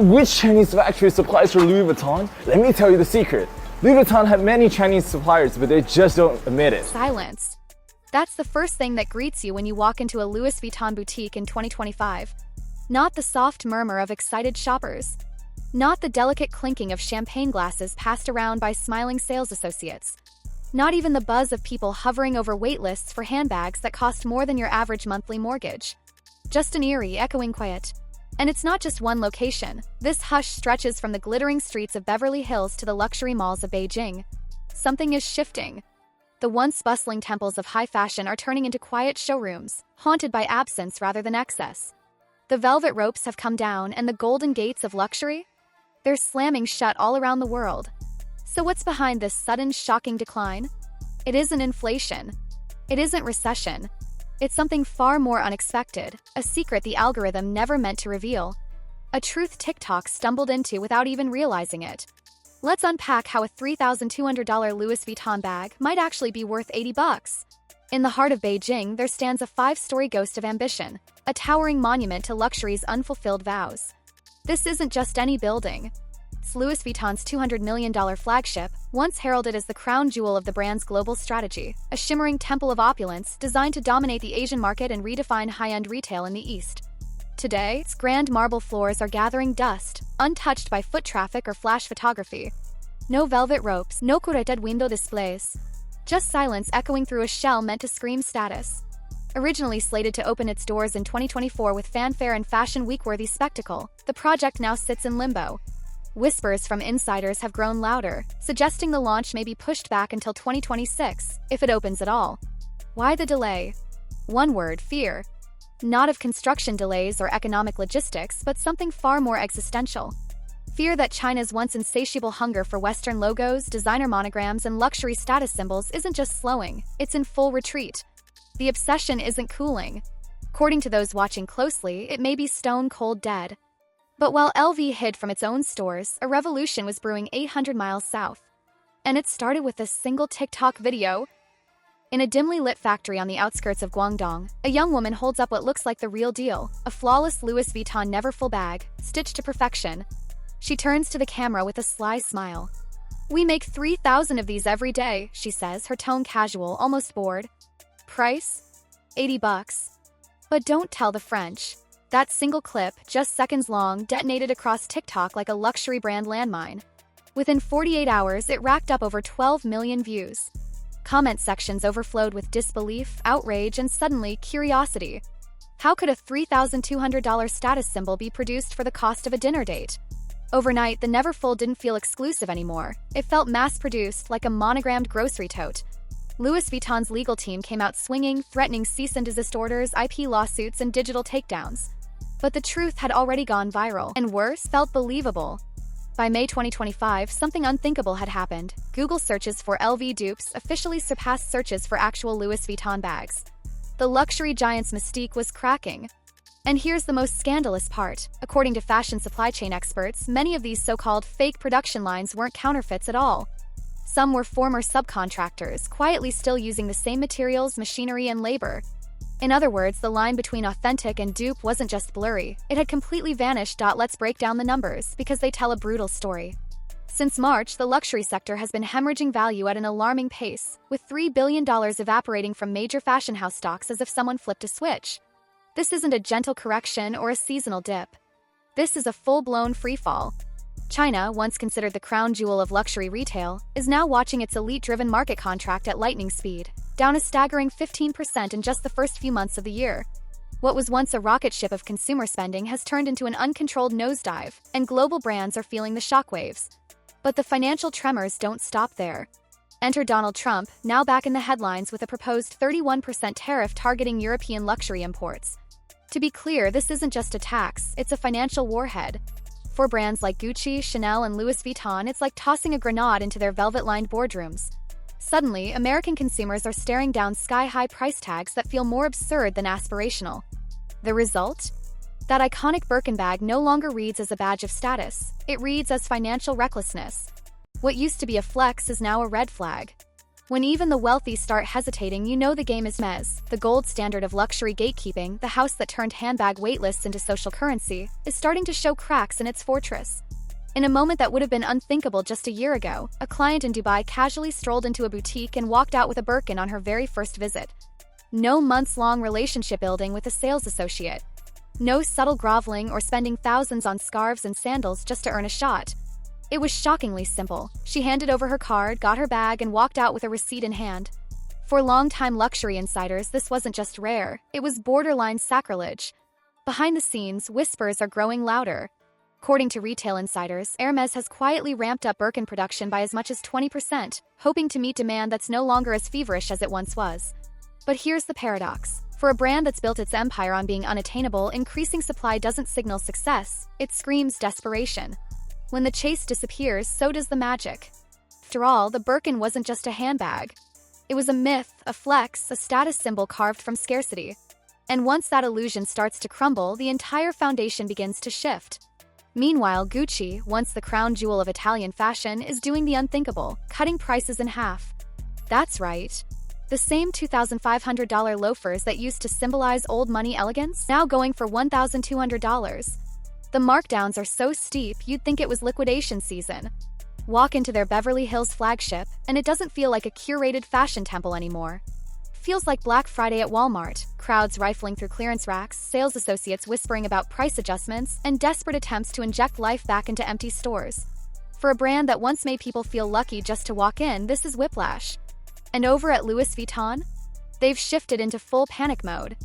Which Chinese factory supplies for Louis Vuitton? Let me tell you the secret. Louis Vuitton have many Chinese suppliers, but they just don't admit it. Silence. That's the first thing that greets you when you walk into a Louis Vuitton boutique in 2025. Not the soft murmur of excited shoppers. Not the delicate clinking of champagne glasses passed around by smiling sales associates. Not even the buzz of people hovering over wait lists for handbags that cost more than your average monthly mortgage. Just an eerie, echoing quiet. And it's not just one location. This hush stretches from the glittering streets of Beverly Hills to the luxury malls of Beijing. Something is shifting. The once bustling temples of high fashion are turning into quiet showrooms, haunted by absence rather than excess. The velvet ropes have come down, and the golden gates of luxury? They're slamming shut all around the world. So what's behind this sudden, shocking decline? It isn't inflation. It isn't recession. It's something far more unexpected, a secret the algorithm never meant to reveal. A truth TikTok stumbled into without even realizing it. Let's unpack how a $3,200 Louis Vuitton bag might actually be worth $80. In the heart of Beijing, there stands a 5-story ghost of ambition, a towering monument to luxury's unfulfilled vows. This isn't just any building. It's Louis Vuitton's $200 million flagship, once heralded as the crown jewel of the brand's global strategy, a shimmering temple of opulence designed to dominate the Asian market and redefine high-end retail in the East. Today, its grand marble floors are gathering dust, untouched by foot traffic or flash photography. No velvet ropes, no curated window displays. Just silence echoing through a shell meant to scream status. Originally slated to open its doors in 2024 with fanfare and fashion week-worthy spectacle, the project now sits in limbo. Whispers from insiders have grown louder, suggesting the launch may be pushed back until 2026, if it opens at all. Why the delay? One word: fear. Not of construction delays or economic logistics, but something far more existential. Fear that China's once insatiable hunger for Western logos, designer monograms, and luxury status symbols isn't just slowing, it's in full retreat. The obsession isn't cooling. According to those watching closely, it may be stone-cold dead. But while LV hid from its own stores, a revolution was brewing 800 miles south. And it started with a single TikTok video. In a dimly lit factory on the outskirts of Guangdong, a young woman holds up what looks like the real deal, a flawless Louis Vuitton Neverfull bag, stitched to perfection. She turns to the camera with a sly smile. "We make 3,000 of these every day," she says, her tone casual, almost bored. Price? $80. But don't tell the French. That single clip, just seconds long, detonated across TikTok like a luxury brand landmine. Within 48 hours, it racked up over 12 million views. Comment sections overflowed with disbelief, outrage, and suddenly, curiosity. How could a $3,200 status symbol be produced for the cost of a dinner date? Overnight, the Neverfull didn't feel exclusive anymore. It felt mass-produced, like a monogrammed grocery tote. Louis Vuitton's legal team came out swinging, threatening cease and desist orders, IP lawsuits, and digital takedowns. But the truth had already gone viral, and worse, felt believable. By May 2025, something unthinkable had happened. Google searches for LV dupes officially surpassed searches for actual Louis Vuitton bags. The luxury giant's mystique was cracking. And here's the most scandalous part. According to fashion supply chain experts, many of these so-called fake production lines weren't counterfeits at all. Some were former subcontractors, quietly still using the same materials, machinery, and labor. In other words, the line between authentic and dupe wasn't just blurry, it had completely vanished. Let's break down the numbers, because they tell a brutal story. Since March, the luxury sector has been hemorrhaging value at an alarming pace, with $3 billion evaporating from major fashion house stocks as if someone flipped a switch. This isn't a gentle correction or a seasonal dip. This is a full-blown freefall. China, once considered the crown jewel of luxury retail, is now watching its elite-driven market contract at lightning speed, down a staggering 15% in just the first few months of the year. What was once a rocket ship of consumer spending has turned into an uncontrolled nosedive, and global brands are feeling the shockwaves. But the financial tremors don't stop there. Enter Donald Trump, now back in the headlines with a proposed 31% tariff targeting European luxury imports. To be clear, this isn't just a tax, it's a financial warhead. For brands like Gucci, Chanel, and Louis Vuitton, it's like tossing a grenade into their velvet-lined boardrooms. Suddenly, American consumers are staring down sky-high price tags that feel more absurd than aspirational. The result? That iconic Birkin bag no longer reads as a badge of status, it reads as financial recklessness. What used to be a flex is now a red flag. When even the wealthy start hesitating, you know the game is Hermès, the gold standard of luxury gatekeeping, the house that turned handbag waitlists into social currency, is starting to show cracks in its fortress. In a moment that would have been unthinkable just a year ago, a client in Dubai casually strolled into a boutique and walked out with a Birkin on her very first visit. No months-long relationship building with a sales associate. No subtle groveling or spending thousands on scarves and sandals just to earn a shot. It was shockingly simple. She handed over her card, got her bag, and walked out with a receipt in hand. For long-time luxury insiders, this wasn't just rare, it was borderline sacrilege. Behind the scenes, whispers are growing louder. According to retail insiders, Hermès has quietly ramped up Birkin production by as much as 20%, hoping to meet demand that's no longer as feverish as it once was. But here's the paradox. For a brand that's built its empire on being unattainable, increasing supply doesn't signal success, it screams desperation. When the chase disappears, so does the magic. After all, the Birkin wasn't just a handbag. It was a myth, a flex, a status symbol carved from scarcity. And once that illusion starts to crumble, the entire foundation begins to shift. Meanwhile, Gucci, once the crown jewel of Italian fashion, is doing the unthinkable, cutting prices in half. That's right. The same $2,500 loafers that used to symbolize old money elegance, now going for $1,200. The markdowns are so steep, you'd think it was liquidation season. Walk into their Beverly Hills flagship, and it doesn't feel like a curated fashion temple anymore. Feels like Black Friday at Walmart, crowds rifling through clearance racks, sales associates whispering about price adjustments, and desperate attempts to inject life back into empty stores. For a brand that once made people feel lucky just to walk in, this is whiplash. And over at Louis Vuitton, they've shifted into full panic mode.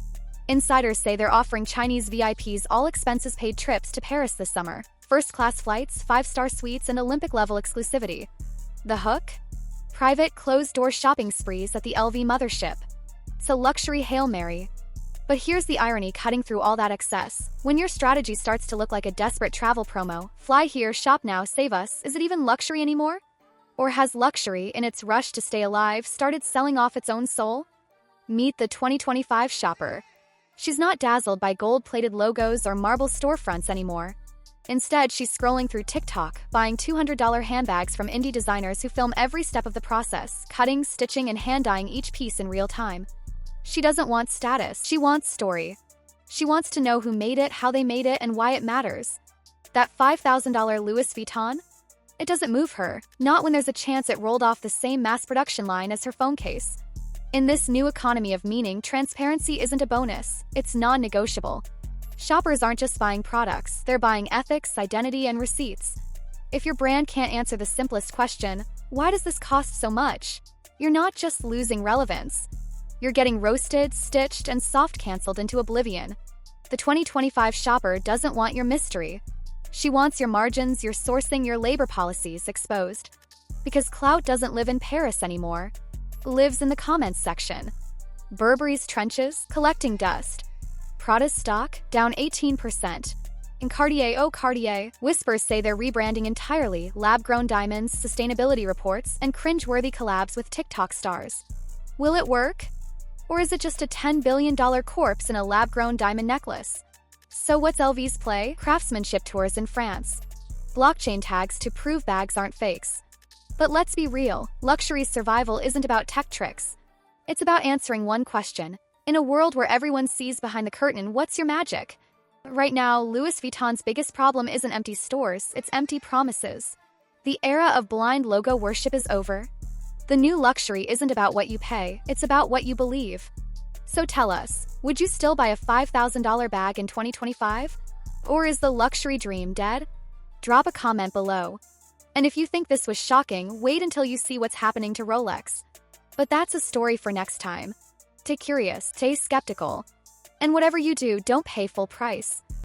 Insiders say they're offering Chinese VIPs all-expenses-paid trips to Paris this summer. First-class flights, five-star suites, and Olympic-level exclusivity. The hook? Private, closed-door shopping sprees at the LV mothership. It's a luxury Hail Mary. But here's the irony cutting through all that excess. When your strategy starts to look like a desperate travel promo, fly here, shop now, save us, is it even luxury anymore? Or has luxury, in its rush to stay alive, started selling off its own soul? Meet the 2025 shopper. She's not dazzled by gold-plated logos or marble storefronts anymore. Instead, she's scrolling through TikTok, buying $200 handbags from indie designers who film every step of the process, cutting, stitching, and hand-dyeing each piece in real time. She doesn't want status, she wants story. She wants to know who made it, how they made it, and why it matters. That $5,000 Louis Vuitton? It doesn't move her, not when there's a chance it rolled off the same mass production line as her phone case. In this new economy of meaning, transparency isn't a bonus, it's non-negotiable. Shoppers aren't just buying products, they're buying ethics, identity, and receipts. If your brand can't answer the simplest question, why does this cost so much? You're not just losing relevance. You're getting roasted, stitched, and soft-canceled into oblivion. The 2025 shopper doesn't want your mystery. She wants your margins, your sourcing, your labor policies exposed. Because clout doesn't live in Paris anymore. It lives in the comments section. Burberry's trenches, collecting dust. Prada's stock, down 18%. And Cartier, oh Cartier, whispers say they're rebranding entirely, lab-grown diamonds, sustainability reports, and cringe-worthy collabs with TikTok stars. Will it work? Or is it just a $10 billion corpse in a lab-grown diamond necklace? So what's LV's play? Craftsmanship tours in France. Blockchain tags to prove bags aren't fakes. But let's be real, luxury's survival isn't about tech tricks. It's about answering one question. In a world where everyone sees behind the curtain, what's your magic? Right now, Louis Vuitton's biggest problem isn't empty stores, it's empty promises. The era of blind logo worship is over. The new luxury isn't about what you pay, it's about what you believe. So tell us, would you still buy a $5,000 bag in 2025? Or is the luxury dream dead? Drop a comment below. And if you think this was shocking, wait until you see what's happening to Rolex. But that's a story for next time. Stay curious, stay skeptical. And whatever you do, don't pay full price.